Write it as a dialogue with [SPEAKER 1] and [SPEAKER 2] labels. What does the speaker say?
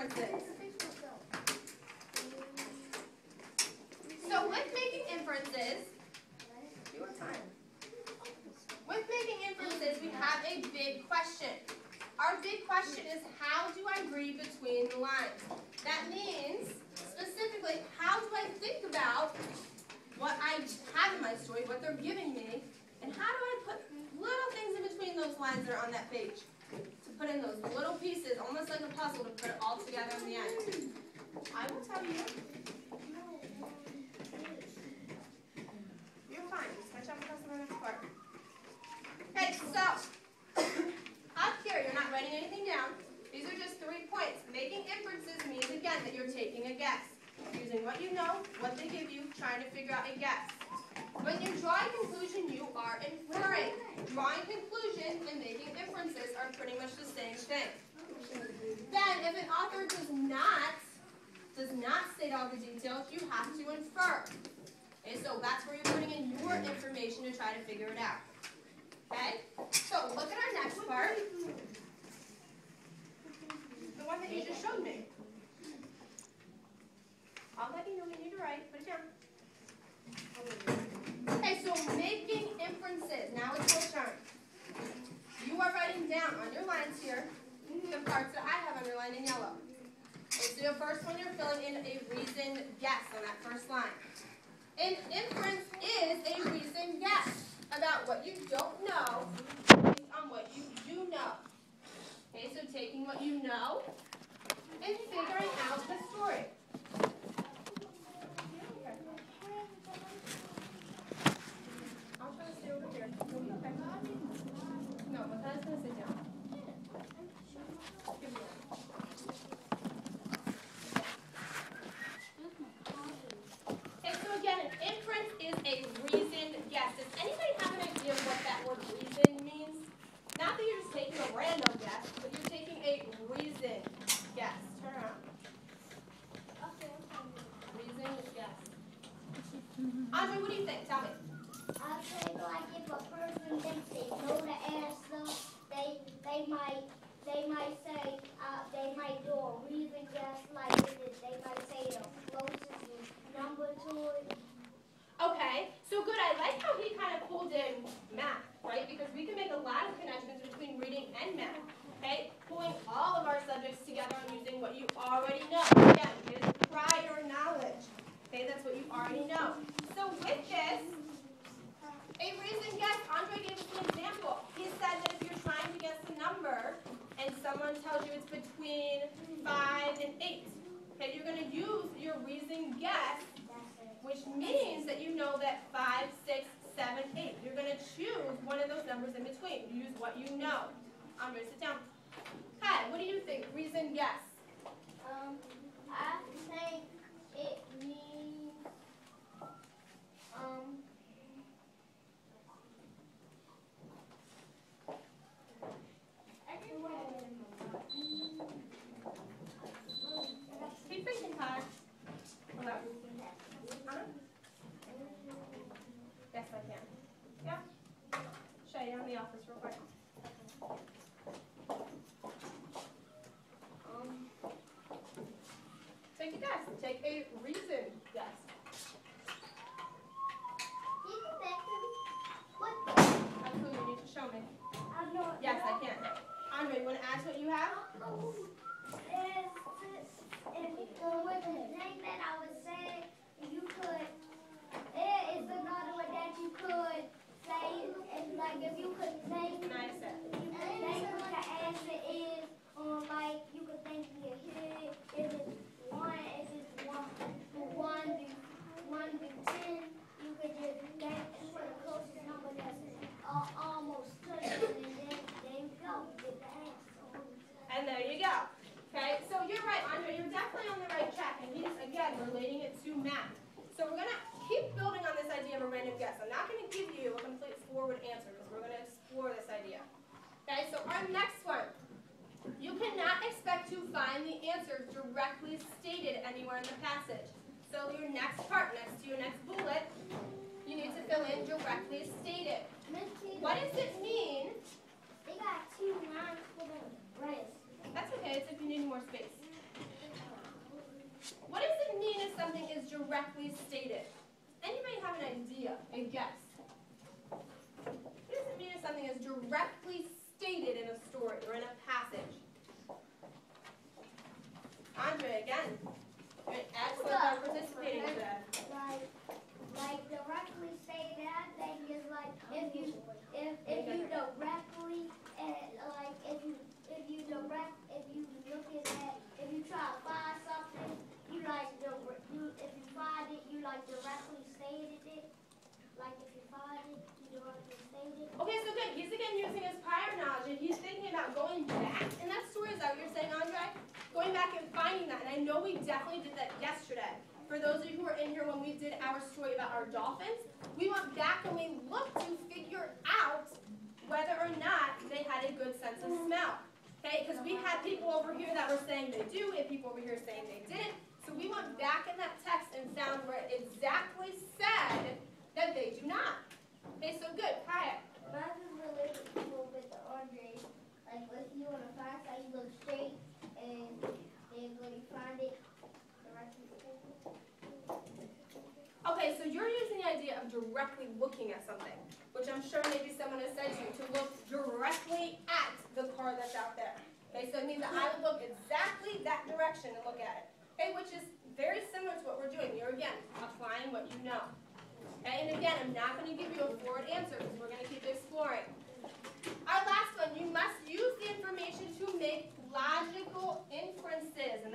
[SPEAKER 1] inferences. So with making inferences, we have a big question. Our big question is, how do I read between the lines? That means, specifically, how do I think about what I have in my story, what they're giving me, and how do I put little things in between those lines that are on that page? To put in those little pieces, almost like a puzzle, to put it all together in the end. I will tell you. You're fine. Just catch up with us on the next part. Okay, so up here, you're not writing anything down. These are just 3 points. Making inferences means, again, that you're taking a guess. Using what you know, what they give you, trying to figure out a guess. When you draw a conclusion, you are inferring. Drawing conclusions and making inferences are pretty much the same thing. Then, if an author does not state all the details, you have to infer. Okay, so that's where you're putting in your information to try to figure it out. Okay? So, look at our next part. The one that you just showed me. I'll let you know when you need to write. Put it down. Okay, so making inferences. Now it's your turn. You are writing down on your lines here the parts that I have underlined in yellow. Okay, so the first one, you're filling in a reasoned guess on that first line. An inference is a reasoned guess about what you don't know based on what you do know. Okay, so taking what you know and figuring out the story. I'll try to stay over here. Okay. No, but that's going to sit down. Give me that. Okay, so again, an inference is a reasoned guess. Does anybody have an idea of what that word reason means? Not that you're just taking a random guess, but you're taking a reasoned guess. Turn around. Reasoned guess. Andre, what do you think? Tell me.
[SPEAKER 2] I think like if a person thinks they know the answer, they might say they might do a reason guess, like they might say the closest number to it.
[SPEAKER 1] Okay, so good. I like how he kind of pulled in math, right? Because we can make a lot of connections between reading and math. Okay, pulling all of our subjects together and using what you already know. Again, it is prior knowledge. Okay, that's what you already know. So with this, a reasoned guess, Andre gave us an example. He said that if you're trying to guess a number and someone tells you it's between 5 and 8, okay, you're going to use your reasoned guess, which means that you know that 5, 6, 7, 8. You're going to choose one of those numbers in between. Use what you know. Andre, sit down. Hi, what do you think? Reasoned guess.
[SPEAKER 2] I think it means
[SPEAKER 1] Keep thinking, Todd. Hello? Anna? Yes, I can. Yeah? Show you around the office real quick. Take a guess. Take a reasoned guess. That's who you need to show me. Yes, I can. Andre, you want to add to what you have?
[SPEAKER 2] With the thing that I was saying, you could, there is another one that you could say, and like if you could think,
[SPEAKER 1] Nice.
[SPEAKER 2] you could think what the answer is, like you could think in your head, if it's 1 to 10, you could just think for the closest number that's almost touching, and then there you go, you get the answer.
[SPEAKER 1] And there you go. Okay, so you're right, Andre. You're definitely on the right track. And he's, again, relating it to math. So we're going to keep building on this idea of a random guess. I'm not going to give you a complete forward answer because we're going to explore this idea. Okay, so our next one. You cannot expect to find the answer directly stated anywhere in the passage. So your next part, next to your next bullet, you need to fill in directly stated. What does it mean?
[SPEAKER 2] They got 2 lines for the rest.
[SPEAKER 1] That's okay, it's if you need more space. directly stated? Anybody have an idea, a guess? What does it mean if something is directly stated in a story or in a passage? Andre, again, you're an excellent at participating today.
[SPEAKER 2] Like directly say that thing is like if you directly and like if you look at that, if you try to find something, if you find it, you like directly stated it. Like if you find it, you directly stated it.
[SPEAKER 1] Okay, so good. He's again using his prior knowledge and he's thinking about going back in that story. Is that what you're saying, Andre? Going back and finding that. And I know we definitely did that yesterday. For those of you who were in here when we did our story about our dolphins, we went back and we looked to figure out whether or not they had a good sense of smell. Okay, because we had people over here that were saying they do and people over here saying they didn't. So we went back in that text and found where it exactly said that they do not. Okay, so good. Kaya.
[SPEAKER 2] Mine is related a little bit to Andre. Like if you want to find something, you look straight and then when you find it, directly stated it.
[SPEAKER 1] Okay, so you're using the idea of directly looking at something, which I'm sure maybe someone has said to you, to look directly at the car that's out there. Okay, so it means that I would look exactly that direction and look at it. Okay, which is very similar to what we're doing. You're, again, applying what you know. Okay, and again, I'm not going to give you a forward answer because we're going to keep exploring. Our last one, you must use the information to make logical inferences. And